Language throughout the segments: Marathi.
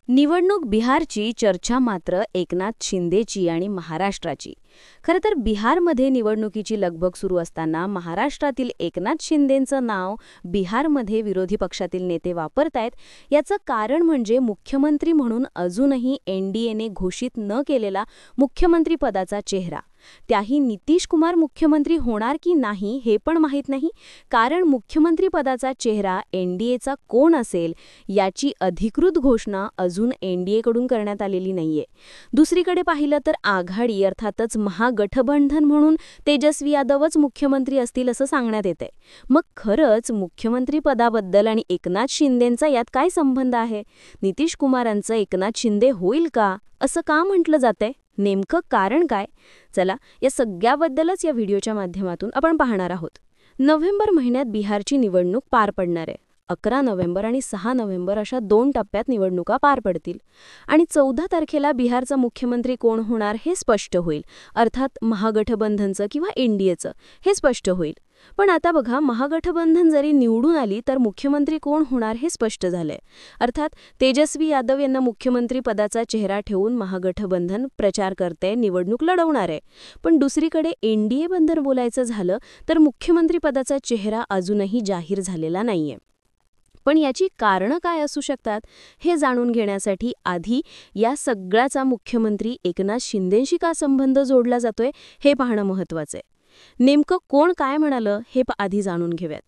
निवडणूक बिहारची चर्चा मात्र एकनाथ शिंदेची आणि महाराष्ट्राची. खरं तर बिहारमध्ये निवडणुकीची लगबग सुरू असताना महाराष्ट्रातील एकनाथ शिंदेंचं नाव बिहारमध्ये विरोधी पक्षातील नेते वापरतायत. याचं कारण म्हणजे मुख्यमंत्री म्हणून अजूनही एनडीएने घोषित न केलेला मुख्यमंत्रीपदाचा चेहरा. त्याही नितीश कुमार मुख्यमंत्री होणार की नाही हे पण माहीत नाही, कारण मुख्यमंत्रीपदाचा चेहरा एनडीएचा कोण असेल याची अधिकृत घोषणा अजून एनडीएकडून करण्यात आलेली नाहीये. दुसरीकडे पाहिलं तर आघाडी अर्थातच महागठबंधन म्हणून तेजस्वी यादवच मुख्यमंत्री असतील असं सांगण्यात येतंय. मग खरंच मुख्यमंत्रीपदाबद्दल आणि एकनाथ शिंदेंचा यात काय संबंध आहे? नितीश कुमारांचं एकनाथ शिंदे होईल का असं का म्हटलं जातंय? नेमकं कारण काय? चला, या सगळ्याबद्दलच या व्हिडिओच्या माध्यमातून आपण पाहणार आहोत. नोव्हेंबर महिन्यात बिहारची निवडणूक पार पडणार आहे. 11 नोव्हेंबर आणि 6 नोव्हेंबर अशा 2 टप्प्यात निवडणुका पार पडतील आणि 14 तारखेला बिहारचा मुख्यमंत्री कोण होणार हे स्पष्ट होईल. अर्थात महागठबंधनचं किंवा एनडीएचं हे स्पष्ट होईल. पण आता बघा, महागठबंधन जरी निवडून आली तर मुख्यमंत्री कोण होणार हे स्पष्ट झालंय. अर्थात तेजस्वी यादव यांना मुख्यमंत्री पदाचा चेहरा ठेवून महागठबंधन प्रचार करते, निवडणूक लढवणार आहे. पण दुसरीकडे एनडीए बद्दल बोलायचं झालं तर मुख्यमंत्री पदाचा चेहरा अजूनही जाहीर झालेला नाहीये. पण याची कारणं काय असू शकतात हे जाणून घेण्यासाठी आधी या सगळ्याचा मुख्यमंत्री एकनाथ शिंदेंशी का संबंध जोडला जातोय हे पाहणं महत्त्वाचं आहे. नेमकं कोण काय म्हणालं हे आधी जाणून घेऊयात.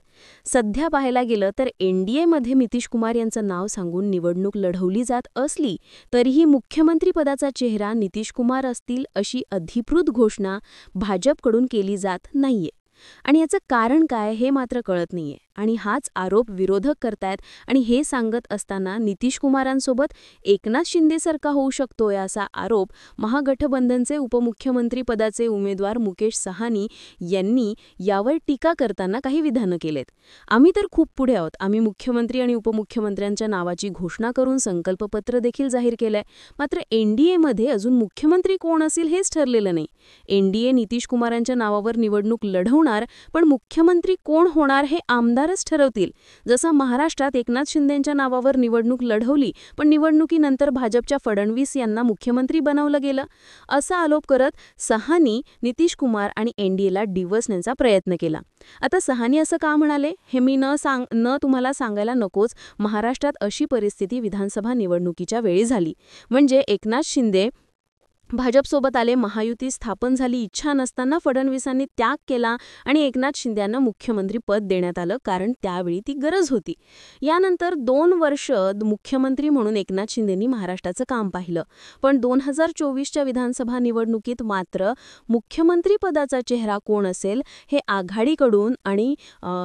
सध्या पाहायला गेलं तर एनडीएमध्ये नितीश कुमार यांचं नाव सांगून निवडणूक लढवली जात असली तरीही मुख्यमंत्रीपदाचा चेहरा नितीश कुमार असतील अशी अधिकृत घोषणा भाजपकडून केली जात नाहीये. आणि याचं कारण काय हे मात्र कळत नाहीये. आणि हाच आरोप विरोधक करतायत. आणि हे सांगत असताना नितीश कुमारांसोबत एकनाथ शिंदेसारखा होऊ शकतोय असा आरोप महागठबंधनचे उपमुख्यमंत्री पदाचे उमेदवार मुकेश सहानी यांनी यावर टीका करताना काही विधानं केलेत. आम्ही तर खूप पुढे आहोत. आम्ही मुख्यमंत्री आणि उपमुख्यमंत्र्यांच्या नावाची घोषणा करून संकल्पपत्र देखील जाहीर केलंय. मात्र एनडीएमध्ये अजून मुख्यमंत्री कोण असेल हेच ठरलेलं नाही. एनडीए नितीश कुमारांच्या नावावर निवडणूक लढवणार, पण मुख्यमंत्री कोण होणार हे आमदारच ठरवतील. जसं महाराष्ट्रात एकनाथ शिंदेंच्या नावावर निवडणूक लढवली, पण निवडणुकीनंतर भाजपच्या फडणवीस यांना मुख्यमंत्री बनवलं गेलं, असा आरोप करत सहानी नितीश कुमार आणि एनडीएला डिवचण्याचा प्रयत्न केला. आता सहानी असं का म्हणाले हे मी न तुम्हाला सांगायला नकोच. महाराष्ट्रात अशी परिस्थिती विधानसभा निवडणुकीच्या वेळी झाली. म्हणजे एकनाथ शिंदे भाजपसोबत आले, महायुती स्थापन झाली. इच्छा नसताना फडणवीसांनी त्याग केला आणि एकनाथ शिंदेंना मुख्यमंत्री पद देण्यात आलं, कारण त्यावेळी ती गरज होती. यानंतर 2 वर्ष मुख्यमंत्री म्हणून एकनाथ शिंदेंनी महाराष्ट्राचं काम पाहिलं. पण 2024च्या विधानसभा निवडणुकीत मात्र मुख्यमंत्री पदाचा चेहरा कोण असेल हे आघाडीकडून आणि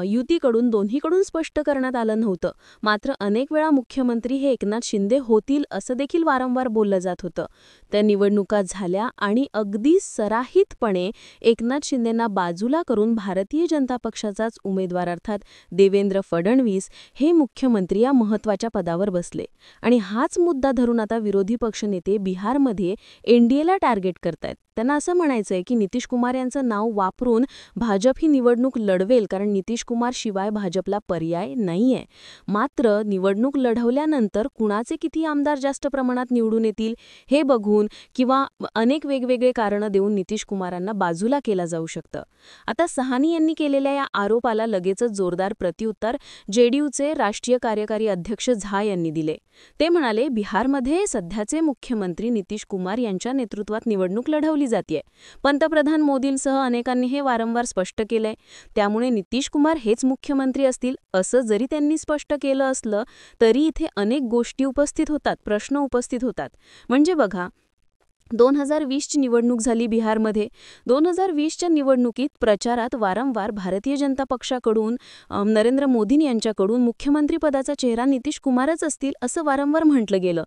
युतीकडून दोन्हीकडून स्पष्ट करण्यात आलं नव्हतं. मात्र अनेक वेळा मुख्यमंत्री हे एकनाथ शिंदे होतील असं देखील वारंवार बोललं जात होतं. त्या निवडणुका झाल्या आणि अगदी सराहितपणे एकनाथ शिंदेंना बाजूला करून भारतीय जनता पक्षाचाच उमेदवार अर्थात देवेंद्र फडणवीस हे मुख्यमंत्री या महत्त्वाच्या पदावर बसले. आणि हाच मुद्दा धरून आता विरोधी पक्षनेते बिहारमध्ये एनडीएला टार्गेट करतायत. त्यांना असं म्हणायचंय की नितीश कुमार यांचं नाव वापरून भाजप ही निवडणूक लढवेल, कारण नितीश कुमार शिवाय भाजपला पर्याय नाहीये. मात्र निवडणूक लढवल्यानंतर कुणाचे किती आमदार जास्त प्रमाणात निवडून येतील हे बघून किंवा अनेक वेगवेगळे कारणं देऊन नितीश कुमारांना बाजूला केला जाऊ शकतं. आता सहानी यांनी केलेल्या या आरोपाला लगेचच जोरदार प्रत्युत्तर जेडीयूचे राष्ट्रीय कार्यकारी अध्यक्ष झा यांनी दिले. ते म्हणाले, बिहारमध्ये सध्याचे मुख्यमंत्री नितीश कुमार यांच्या नेतृत्वात निवडणूक लढवली जाते. पंतप्रधान मोदींसह अनेकांनी हे वारंवार स्पष्ट केलंय. त्यामुळे नितीश कुमार हेच मुख्यमंत्री असतील असं जरी त्यांनी स्पष्ट केलं असलं तरी इथे अनेक गोष्टी उपस्थित होतात, प्रश्न उपस्थित होतात. म्हणजे बघा, 2020ची निवडणूक झाली बिहारमध्ये. 2020च्या निवडणुकीत प्रचारात वारंवार भारतीय जनता पक्षाकडून नरेंद्र मोदी यांच्याकडून मुख्यमंत्रीपदाचा चेहरा नितीश कुमारच असतील असं वारंवार म्हटलं गेलं.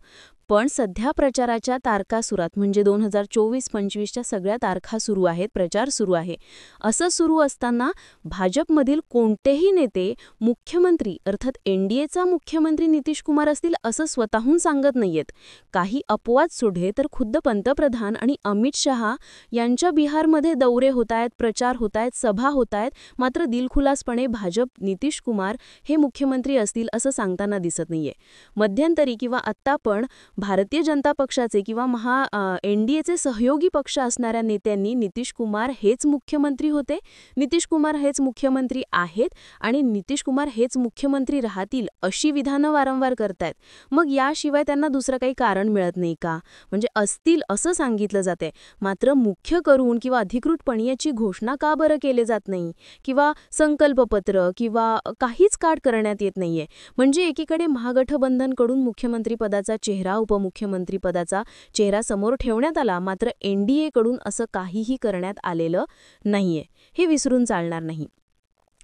पण सध्या प्रचाराच्या तारखासुरात म्हणजे 2024-25च्या सगळ्या तारखा सुरू आहेत, प्रचार सुरू आहे. असं सुरू असताना भाजपमधील कोणतेही नेते मुख्यमंत्री अर्थात एनडीएचा मुख्यमंत्री नितीश कुमार असतील असं स्वतःहून सांगत नाहीयेत. काही अपवाद सोडले तर खुद्द पंतप्रधान आणि अमित शहा यांच्या बिहारमध्ये दौरे होत आहेत, प्रचार होत आहेत, सभा होत आहेत. मात्र दिलखुलासपणे भाजप नितीश कुमार हे मुख्यमंत्री असतील असं सांगताना दिसत नाहीये. मध्यंतरी किंवा आत्ता पण भारतीय जनता पक्षाचे किंवा एनडीएचे सहयोगी पक्ष असणाऱ्या नेत्यांनी नितीश कुमार हेच मुख्यमंत्री होते, नितीश कुमार हेच मुख्यमंत्री आहेत आणि नितीश कुमार हेच मुख्यमंत्री राहतील अशी विधानं वारंवार करतायत. मग याशिवाय त्यांना दुसरं काही कारण मिळत नाही का? म्हणजे असतील असं सांगितलं जाते, मात्र मुख्य करून किंवा अधिकृतपणे याची घोषणा का बरं केले जात नाही किंवा संकल्पपत्र किंवा काहीच काढ करण्यात येत नाहीये. म्हणजे एकीकडे महागठबंधनकडून मुख्यमंत्रीपदाचा चेहरा, उपमुख्यमंत्रीपदाचा चेहरा समोर ठेवण्यात आला, मात्र एनडीएकडून असं काहीही करण्यात आलेलं नाहीये. हे विसरून चालणार नाही.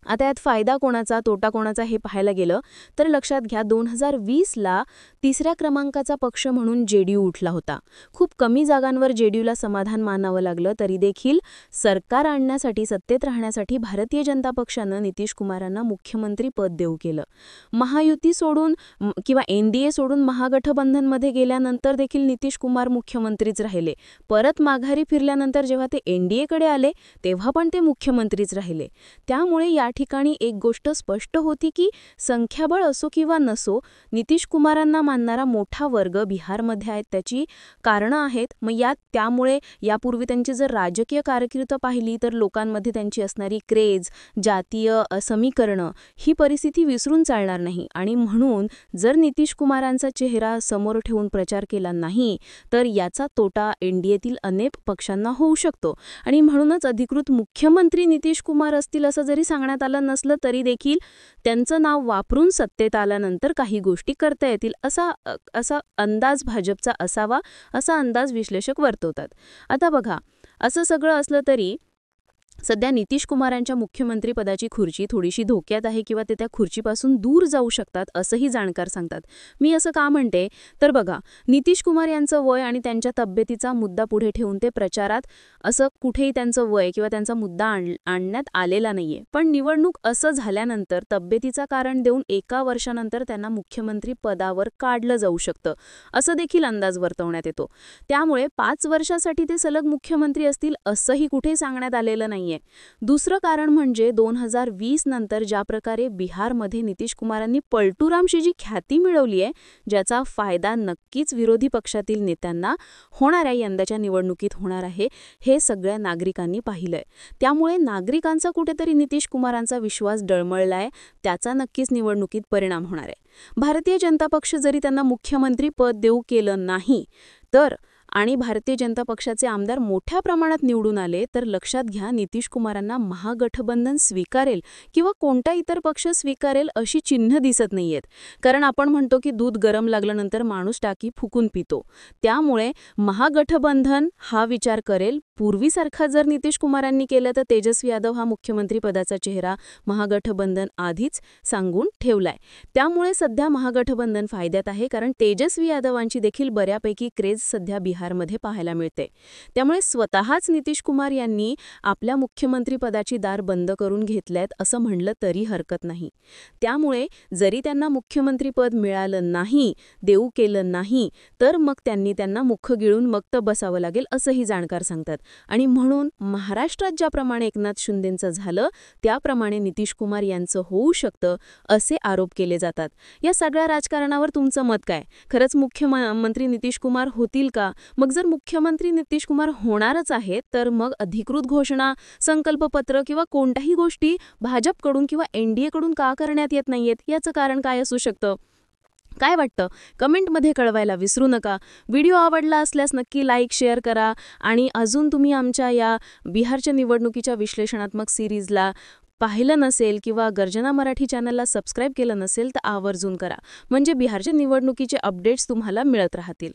आता यात फायदा कोणाचा, तोटा कोणाचा हे पाहायला गेलं तर लक्षात घ्या, 2020ला तिसऱ्या क्रमांकाचा पक्ष म्हणून जेडीयू उठला होता. खूप कमी जागांवर जेडीयूला समाधान मानावं लागलं, तरी देखील सरकार आणण्यासाठी, सत्तेत राहण्यासाठी भारतीय जनता पक्षानं नितीश कुमारांना मुख्यमंत्री पद देऊ केलं. महायुती सोडून किंवा एनडीए सोडून महागठबंधनमध्ये गेल्यानंतर देखील नितीश कुमार मुख्यमंत्रीच राहिले. परत माघारी फिरल्यानंतर जेव्हा ते एनडीएकडे आले तेव्हा पण ते मुख्यमंत्रीच राहिले. त्यामुळे या ठिकाणी एक गोष्ट स्पष्ट होती की संख्याबळ असो किंवा नसो, नितीश कुमारांना मानणारा मोठा वर्ग बिहारमध्ये आहेत. त्याची कारणं आहेत. मग त्यामुळे यापूर्वी त्यांची जर राजकीय कारकीर्द पाहिली तर लोकांमध्ये त्यांची असणारी क्रेज, जातीय समीकरणं, ही परिस्थिती विसरून चालणार नाही. आणि म्हणून जर नितीश कुमारांचा चेहरा समोर ठेवून प्रचार केला नाही तर याचा तोटा एनडीएतील अनेक पक्षांना होऊ शकतो. आणि म्हणूनच अधिकृत मुख्यमंत्री नितीश कुमार असतील असं जरी सांगण्यात आलं नसलं तरी देखील त्यांचं नाव वापरून सत्तेत आल्यानंतर काही गोष्टी करता येतील असा अंदाज भाजपचा असावा, असा अंदाज विश्लेषक वर्तवतात. आता बघा, असं सगळं असलं तरी सध्या नितीश कुमारांच्या मुख्यमंत्रीपदाची खुर्ची थोडीशी धोक्यात आहे किंवा ते त्या खुर्चीपासून दूर जाऊ शकतात असंही जाणकार सांगतात. मी असं का म्हणते तर बघा, नितीश कुमार यांचं वय आणि त्यांच्या तब्येतीचा मुद्दा पुढे ठेवून ते प्रचारात असं कुठेही त्यांचं वय किंवा त्यांचा मुद्दा आणण्यात आलेला नाहीये. पण निवडणूक असं झाल्यानंतर तब्येतीचा कारण देऊन 1 वर्षानंतर त्यांना मुख्यमंत्री पदावर काढलं जाऊ शकतं असं देखील अंदाज वर्तवण्यात येतो. त्यामुळे 5 वर्षासाठी ते सलग मुख्यमंत्री असतील असंही कुठे सांगण्यात आलेलं नाहीये. दुसरं कारण म्हणजे 2020 नंतर ज्या प्रकारे बिहारमध्ये नितीश कुमारांनी पलटूरामशी जी ख्याती मिळवली आहे, ज्याचा फायदा नक्कीच विरोधी पक्षातील नेत्यांना होणाऱ्या यंदाच्या निवडणुकीत होणार आहे, हे सगळ्या नागरिकांनी पाहिलंय. त्यामुळे नागरिकांचा कुठेतरी नितीश कुमारांचा विश्वास डळमळलाय, त्याचा नक्कीच निवडणुकीत परिणाम होणार आहे. भारतीय जनता पक्ष जरी त्यांना मुख्यमंत्री पद देऊ केलं नाही तर आणि भारतीय जनता पक्षाचे आमदार मोठ्या प्रमाणात निवडून आले तर लक्षात घ्या, नितीश कुमारांना महागठबंधन स्वीकारेल किंवा कोणता इतर पक्ष स्वीकारेल अशी चिन्ह दिसत नाहीयेत. कारण आपण म्हणतो की दूध गरम लागल्यानंतर माणूस टाकी फुकून पितो. त्यामुळे महागठबंधन हा विचार करेल. पूर्वीसारखा जर नितीश कुमारांनी केलं तर तेजस्वी यादव हा मुख्यमंत्री पदाचा चेहरा महागठबंधन आधीच सांगून ठेवलाय. त्यामुळे सध्या महागठबंधन फायद्यात आहे, कारण तेजस्वी यादवांची देखील बऱ्यापैकी क्रेज सध्या बिहारमध्ये पाहायला मिळते. त्यामुळे स्वतःच नितीश कुमार यांनी आपल्या मुख्यमंत्री पदाची दार बंद करून घेतल्यात असं म्हणलं तरी हरकत नाही. त्यामुळे जरी त्यांना मुख्यमंत्री पद मिळालं नाही, देऊ केलं नाही, तर मग त्यांना मुख गिळून मग बसावं लागेल असंही जाणकार सांगतात. आणि म्हणून महाराष्ट्रात ज्याप्रमाणे एकनाथ शिंदेंचं झालं त्याप्रमाणे नितीश कुमार यांचं होऊ शकतं असे आरोप केले जातात. या सगळ्या राजकारणावर तुमचं मत काय? खरंच मुख्यमंत्री नितीश कुमार होतील का? मग जर मुख्यमंत्री नितीश कुमार होणारच आहेत तर मग अधिकृत घोषणा, संकल्पपत्र किंवा कोणत्याही गोष्टी भाजपकडून किंवा एनडीएकडून का करण्यात येत नाहीयेत? याचं कारण काय असू शकतं? काय वाटतं? कमेंटमध्ये कळवायला विसरू नका. व्हिडिओ आवडला असल्यास नक्की लाईक, शेअर करा. आणि अजून तुम्ही आमच्या या बिहारच्या निवडणुकीच्या विश्लेषणात्मक सिरीजला पाहिलं नसेल किंवा गर्जना मराठी चॅनलला सबस्क्राईब केलं नसेल तर आवर्जून करा. म्हणजे बिहारच्या निवडणुकीचे अपडेट्स तुम्हाला मिळत राहतील.